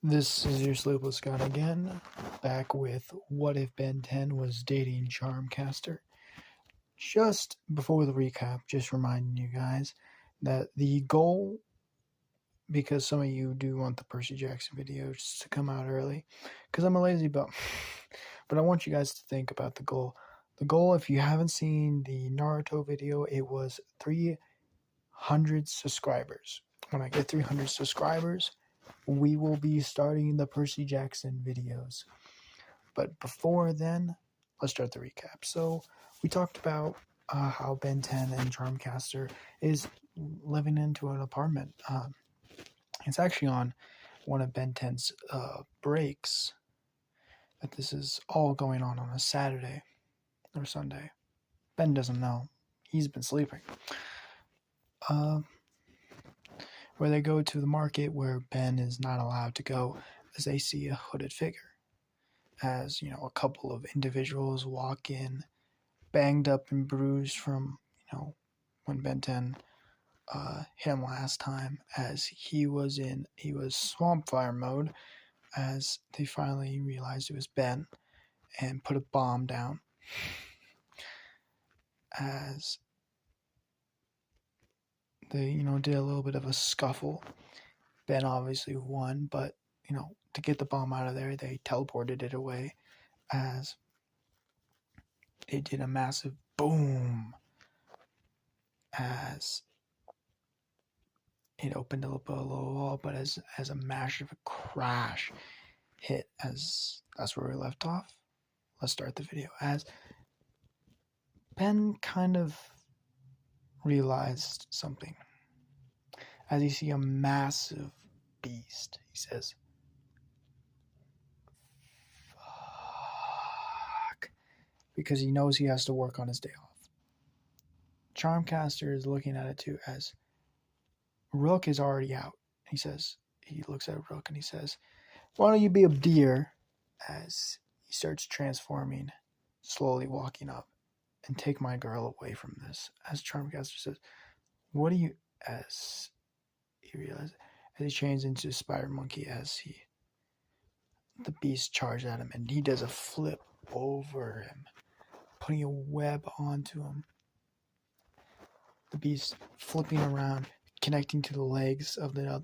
This is your Sleepless Scott again, back with What If Ben 10 Was Dating Charmcaster. Just before the recap, just reminding you guys that the goal, because some of you do want the Percy Jackson videos to come out early, because I'm a lazy bum, but I want you guys to think about the goal. The goal, if you haven't seen the Naruto video, it was 300 subscribers. When I get 300 subscribers, we will be starting the Percy Jackson videos. But before then, let's start the recap. So we talked about how Ben 10 and Charmcaster is living into an apartment. It's actually on one of Ben 10's breaks that this is all going on a Saturday or Sunday. Ben doesn't know. He's been sleeping. Where they go to the market where Ben is not allowed to go as they see a hooded figure. As, a couple of individuals walk in, banged up and bruised from, when Ben 10 hit him last time, as he was swamp fire mode, as they finally realized it was Ben and put a bomb down. As they, did a little bit of a scuffle. Ben obviously won, but, to get the bomb out of there, they teleported it away as it did a massive boom as it opened up a little wall, but as a massive crash hit, as that's where we left off. Let's start the video. As Ben kind of realized something. As you see a massive beast, he says, "Fuck," because he knows he has to work on his day off. Charmcaster is looking at it too, as Rook is already out. He looks at Rook and he says, "Why don't you be a deer?" As he starts transforming, slowly walking up, and take my girl away from this. As Charmcaster says, "What do you?" As he realizes, as he changes into a spider monkey, the beast charges at him, and he does a flip over him, putting a web onto him. The beast flipping around, connecting to the legs of the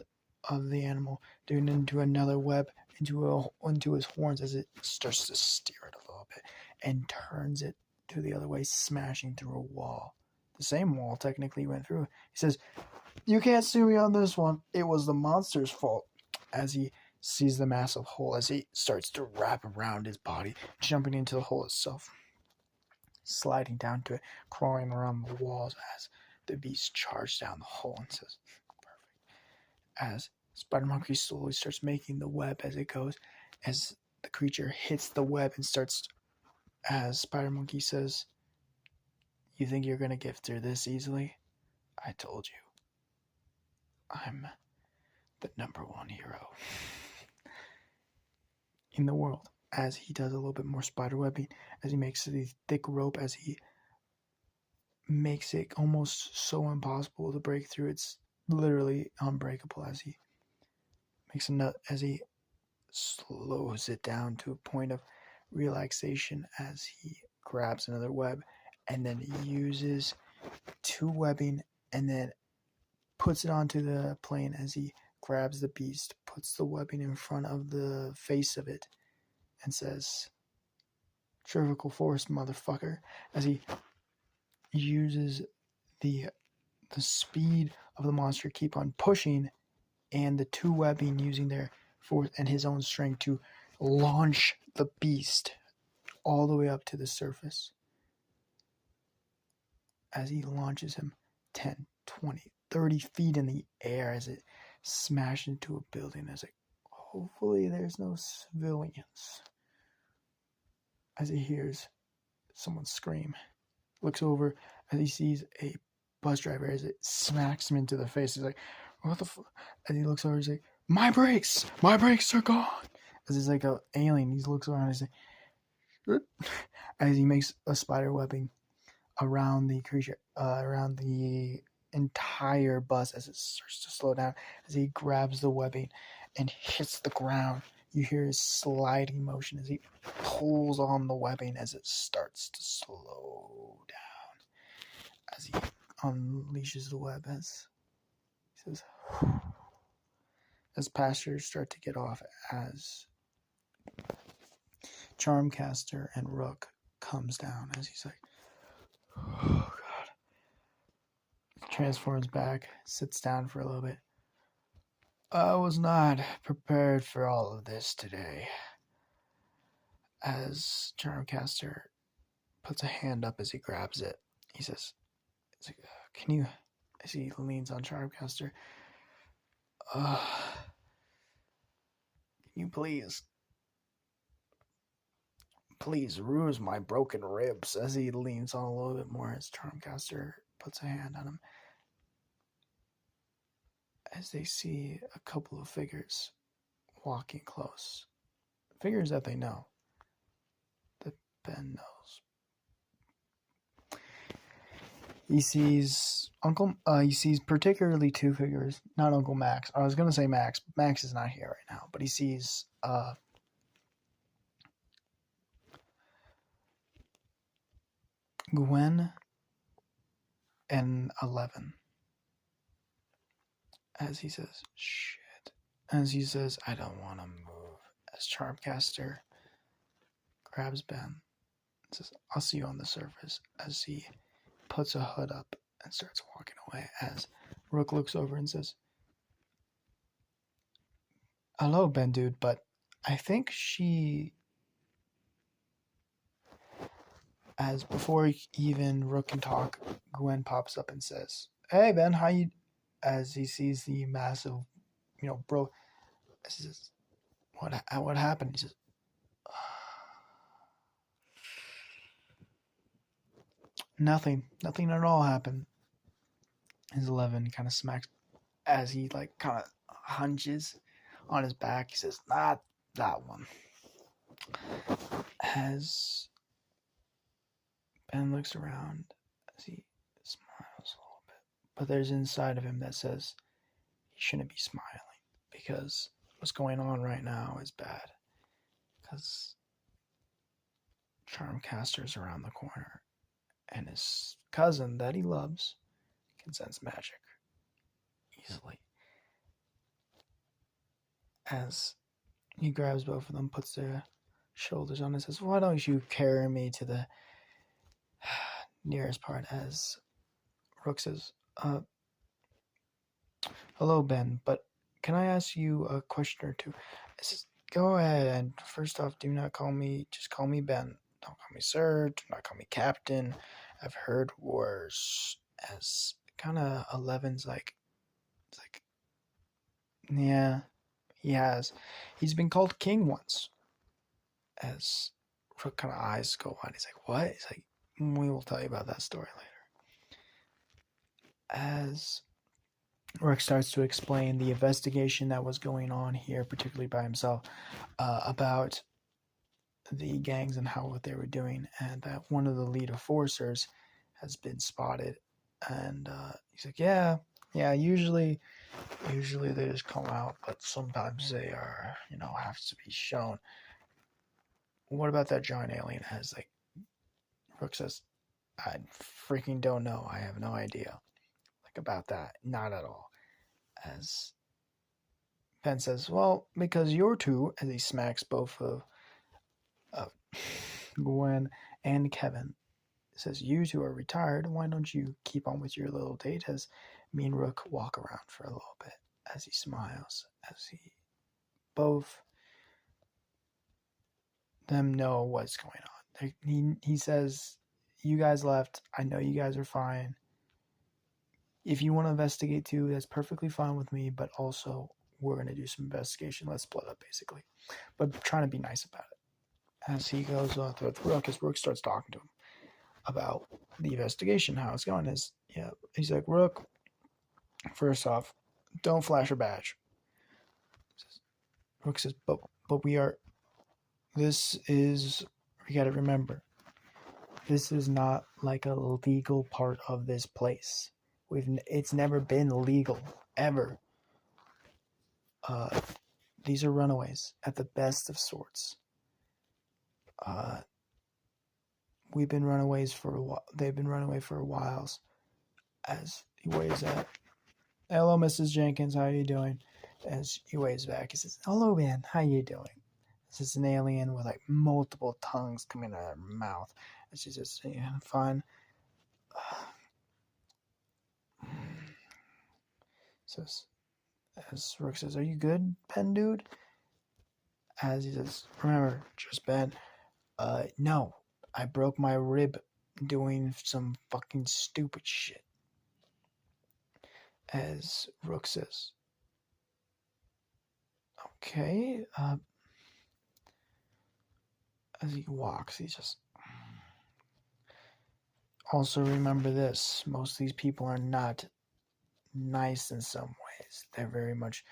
animal, doing into another web into his horns as it starts to steer it a little bit and turns it to the other way, smashing through a wall. The same wall technically went through. He says, "You can't sue me on this one. It was the monster's fault." As he sees the massive hole, as he starts to wrap around his body, jumping into the hole itself, sliding down to it, crawling around the walls as the beast charged down the hole and says, "Perfect." As Spider Monkey slowly starts making the web as it goes, as the creature hits the web and starts, as Spider Monkey says, "You think you're going to get through this easily? I told you. I'm the #1 hero in the world." As he does a little bit more spider webbing, as he makes the thick rope, as he makes it almost so impossible to break through. It's literally unbreakable as he makes a nut, as he slows it down to a point of relaxation as he grabs another web and then uses 2 webbing and then puts it onto the plane as he grabs the beast, puts the webbing in front of the face of it and says, "Cervical force, motherfucker," as he uses the speed of the monster keep on pushing and the 2 webbing using their force and his own strength to launch the beast all the way up to the surface. As he launches him 10, 20, 30 feet in the air as it smashes into a building, as hopefully there's no civilians. As he hears someone scream, looks over as he sees a bus driver as it smacks him into the face. He's like, "What the fuck?" As he looks over, he's like, my brakes are gone." As he's like an alien, he looks around and he's like, as he makes a spider webbing around the creature, around the entire bus as it starts to slow down, as he grabs the webbing and hits the ground. You hear his sliding motion as he pulls on the webbing as it starts to slow down. As he unleashes the web, as he says, as passengers start to get off, as Charmcaster and Rook comes down, as he's like, oh God. Transforms back, sits down for a little bit. I was not prepared for all of this today. As Charmcaster puts a hand up as he grabs it, he says, can you, as he leans on Charmcaster, can you please ruse my broken ribs, as he leans on a little bit more as Charmcaster puts a hand on him. As they see a couple of figures walking close. Figures that they know. That Ben knows. He sees he sees particularly two figures, not Uncle Max. I was gonna say Max. Max is not here right now, but he sees Gwen and 11. As he says, shit. As he says, I don't want to move. As Charmcaster grabs Ben and says, I'll see you on the surface. As he puts a hood up and starts walking away. As Rook looks over and says, hello, Ben dude, but I think she... As before even Rook can talk, Gwen pops up and says, hey Ben, how you... As he sees the massive, bro... He says, what happened? He says, nothing at all happened. His 11 kind of smacks as he kind of hunches on his back. He says, not that one. As Ben looks around, as he smiles a little bit, but there's inside of him that says he shouldn't be smiling because what's going on right now is bad. Because Charmcaster's around the corner, and his cousin that he loves can sense magic easily. As he grabs both of them, puts their shoulders on, and says, why don't you carry me to the nearest part? As Rook says, hello Ben, but can I ask you a question or two? I says, go ahead, and first off, do not call me, just call me Ben. Don't call me sir, do not call me captain. I've heard worse. As kind of 11's it's like, yeah, he has. He's been called king once. As Rook kind of eyes go wide, he's like, what? He's like, we will tell you about that story later. As Rook starts to explain the investigation that was going on here, particularly by himself, about the gangs and what they were doing, and that one of the lead enforcers has been spotted. And he's like, yeah, usually they just come out, but sometimes they are, have to be shown. What about that giant alien? As Rook says, I freaking don't know. I have no idea. About that, not at all. As Ben says, well, because you're two, as he smacks both of Gwen and Kevin, says, you two are retired, why don't you keep on with your little date? As me and Rook walk around for a little bit, as he smiles, as both them know what's going on. He says, you guys left, I know you guys are fine. If you want to investigate too, that's perfectly fine with me, but also we're going to do some investigation. Let's split up, basically. But trying to be nice about it. As he goes with Rook, as Rook starts talking to him about the investigation, how it's going. He's like, Rook, first off, don't flash your badge. Rook says, but we got to remember, this is not like a legal part of this place. It's never been legal, ever. these are runaways at the best of sorts. We've been runaways for a while. They've been runaway for a while. As he waves at, hello, Mrs. Jenkins, how are you doing? As he waves back, he says, hello, man, how you doing? This is an alien with like multiple tongues coming out of her mouth. And she says, yeah, I'm fine. Says, as Rook says, are you good, Ben, dude? As he says, remember, just Ben. No, I broke my rib doing some fucking stupid shit. As Rook says, okay. As he walks, he just. Also remember this: most of these people are not nice in some ways. They're very much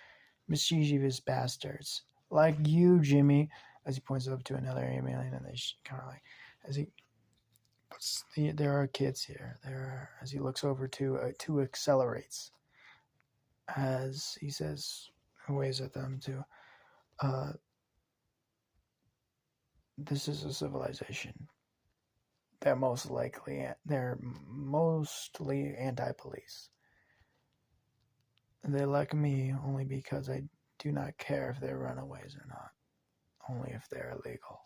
mischievous bastards, like you, Jimmy. As he points up to another alien, and they kind of like, as he. There are kids here. As he looks over to two accelerates. As he says, waves at them too. This is a civilization. They're mostly anti-police. They like me only because I do not care if they're runaways or not. Only if they're illegal.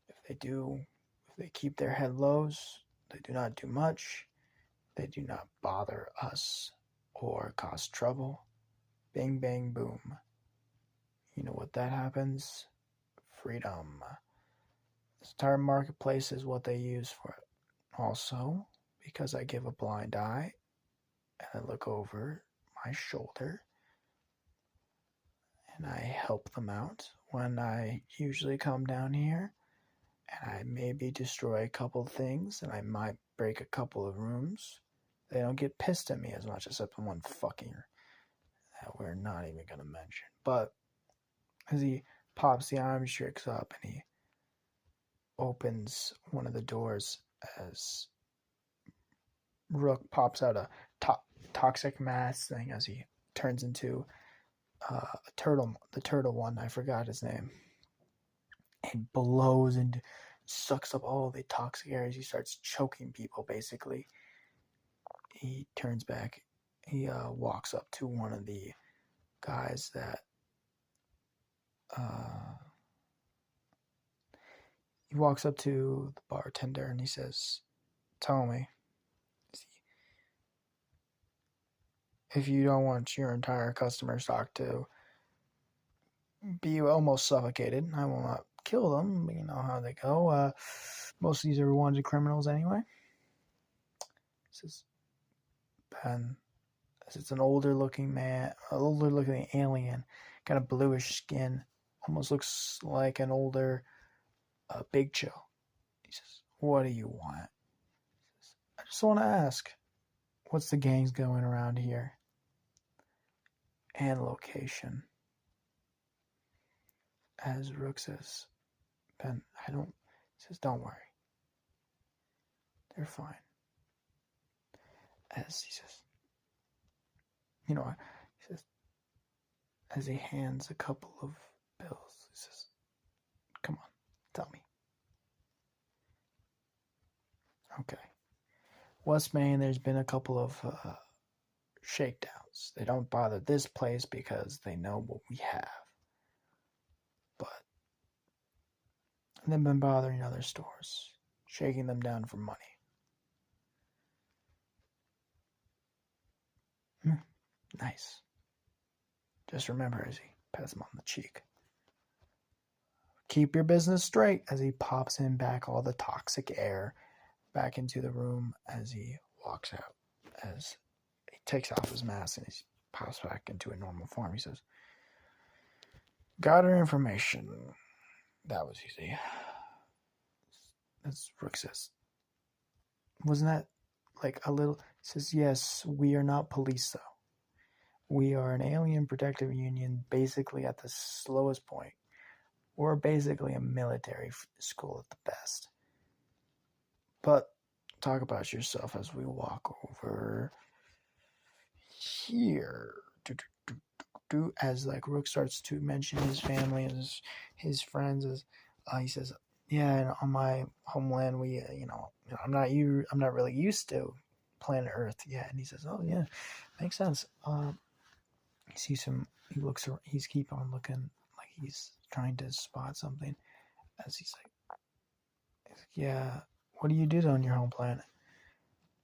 If they keep their head lows, they do not do much. They do not bother us or cause trouble. Bing, bang, boom. You know what that happens? Freedom. This entire marketplace is what they use for it. Also, because I give a blind eye and I look over my shoulder and I help them out when I usually come down here, and I maybe destroy a couple things and I might break a couple of rooms. They don't get pissed at me as much, except for one fucker that we're not even going to mention. But as he pops the arm tricks up and he opens one of the doors, as Rook pops out a toxic mass thing as he turns into a turtle, the turtle one, I forgot his name, and blows and sucks up all the toxic areas. He starts choking people, basically. He turns back. He walks up to one of the guys that he walks up to the bartender and he says, tell me, if you don't want your entire customer stock to be almost suffocated, I will not kill them. You know how they go. Most of these are wanted criminals anyway. This is Ben. It's an older looking alien, kind of bluish skin, almost looks like an older Big Chill. He says, what do you want? He says, I just want to ask, what's the gangs going around here? And location. As Rook says, Ben, he says, don't worry. They're fine. As he says, he says, as he hands a couple of bills, he says, come on, tell me. Okay. West Main, there's been a couple of shakedowns. They don't bother this place because they know what we have. But they've been bothering other stores, shaking them down for money. Nice. Just remember, as he pats him on the cheek, keep your business straight, as he pops him back all the toxic air back into the room as he walks out. As he takes off his mask and he pops back into a normal form, he says, got our information. That was easy. As Rook says, wasn't that like a little? He says, yes, we are not police though. We are an alien protective union, basically at the slowest point. We're basically a military school at the best. But talk about yourself as we walk over here. as like Rook starts to mention his family and his friends, as he says, yeah, and on my homeland, we, I'm not really used to planet Earth yet. And he says, oh yeah, makes sense. He sees him. He looks. He's keep on looking like he's trying to spot something. As he's like, yeah, what do you do on your home planet?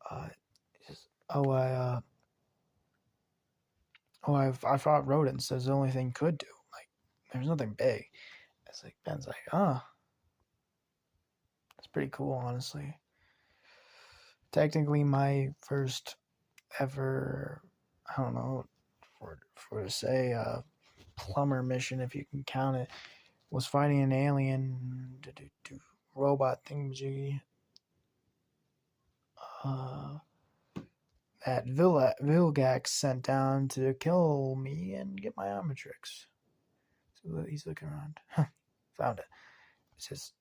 He says, oh, I fought rodents. That's the only thing could do. Like, there's nothing big. It's like Ben's like, that's pretty cool, honestly. Technically, my first ever, I don't know, for to say, plumber mission, if you can count it, was fighting an alien robot thingamajiggy. That Vilgax sent down to kill me and get my Omnitrix. So he's looking around. Found it. It says,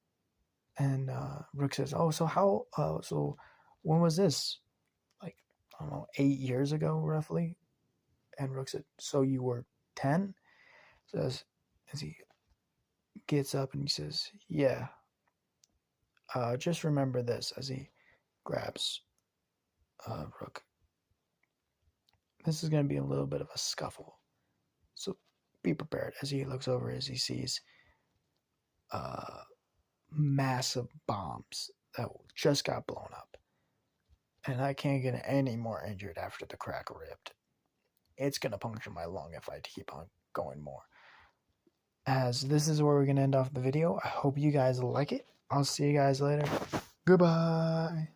and Rook says, "Oh, so how? So when was this? Like, I don't know, 8 years ago, roughly." And Rook said, "So you were 10?" Says, as he gets up and he says, "Yeah. Just remember this." As he grabs Rook. This is going to be a little bit of a scuffle, so be prepared. As he looks over, as he sees massive bombs that just got blown up. And I can't get any more injured after the crack ripped. It's going to puncture my lung if I keep on going more. As this is where we're going to end off the video. I hope you guys like it. I'll see you guys later. Goodbye.